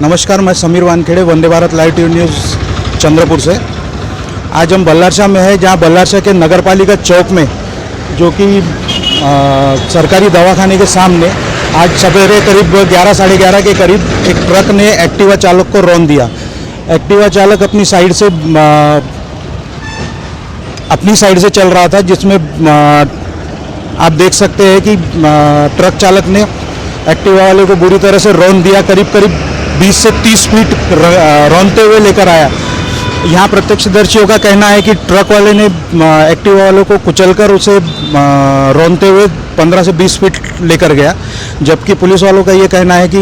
नमस्कार, मैं Sameer Wankhede, Vande Bharat live TV news Chandrapur से। आज हम बल्लारशाह में हैं, जहां बल्लारशाह के नगरपालिका चौक में, जो कि सरकारी दवाखाने के सामने, आज सवेरे करीब 11 साढ़े 11 के करीब एक ट्रक ने एक्टिवा चालक को रौंद दिया। एक्टिवा चालक अपनी साइड से चल रहा था, जिसमें आप देख सकते हैं कि ट्रक चालक ने एक्टिवा वाले को बुरी तरह से रौंद दिया। करीब 20 से 30 फीट रौंदते हुए लेकर आया। यहाँ प्रत्यक्षदर्शियों का कहना है कि ट्रक वाले ने एक्टिवा वालों को कुचलकर उसे रौंदते हुए 15 से 20 फीट लेकर गया, जबकि पुलिस वालों का ये कहना है कि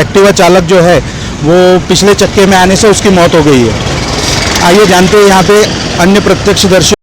एक्टिवा चालक जो है वो पिछले चक्के में आने से उसकी मौत हो गई है। आइए जानते हैं यहाँ पे अन्य प्रत्यक्षदर्शी।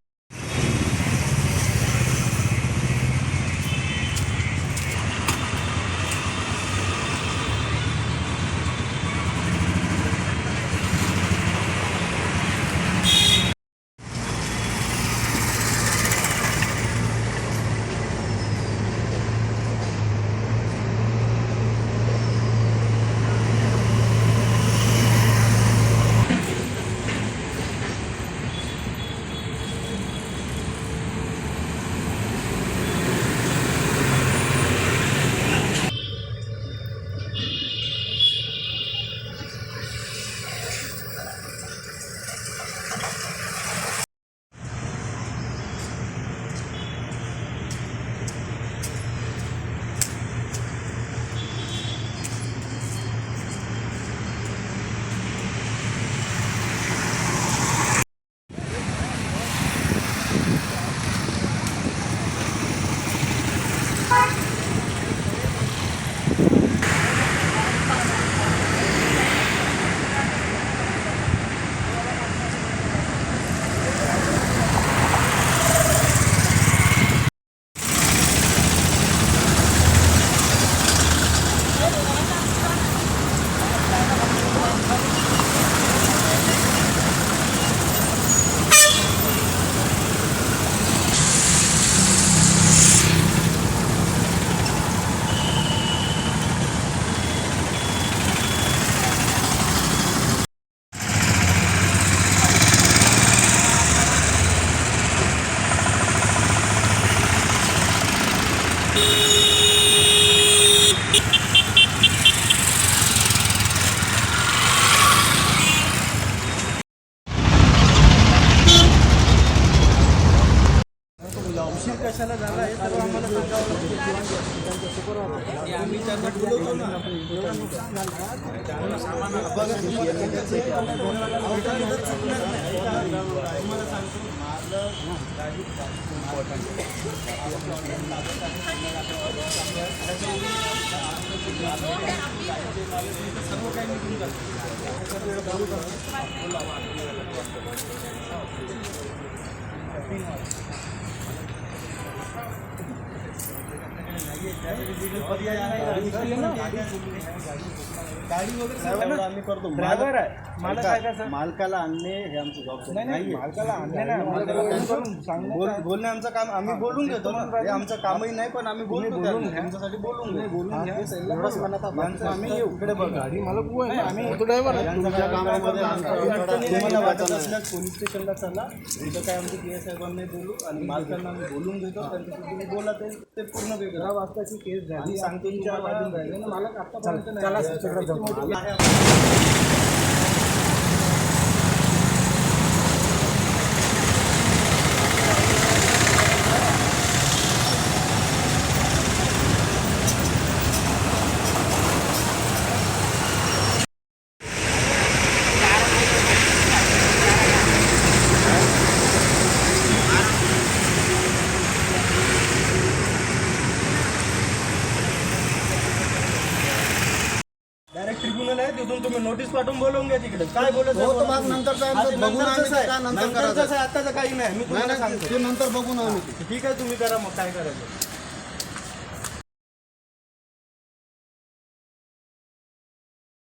कशाला झाला हे सर्व आम्हाला सांगावं आम्ही त्यांना बोलवतो ना तुम्हाला सांगतो सर्व काही निघून जातं। गाडी वगैरे आम्ही करतो, ड्रायव्हर आहे, मालकाला आणणे हे आमचं जबाबदारी नाही। मालकाला आणणे नाही, बोलणे आमचं काम, आम्ही बोलून घेतो ना, हे आमचं कामही नाही, पण आम्ही बोलतो त्यांच्यासाठी बोलून आम्ही येऊ इकडे बघा। गाडी मला आम्ही ड्रायव्हर तुम्हाला वाटत असल्यास पोलीस स्टेशनला चला, इथं काय आमचे पी.एस. साहेबांना बोलू आणि मालकांना आम्ही बोलून घेतो, त्यांच्याशी तुम्ही बोला, ते पूर्ण वेगळं वाजताची केस झाली सांगतो तुमच्या वाजून राहिले ना, मला आतापर्यंत डायरेक्ट ट्रिब्युनल आहे, तिथून तुम्ही नोटीस पाठवून बोलवून घ्या तिकडे, काय बोलत नंतरच आहे, आत्ताचं काही नाही, मी तुम्हाला सांगतो, ते नंतर बघून आम्ही। ठीक आहे, तुम्ही करा मग काय करायचं।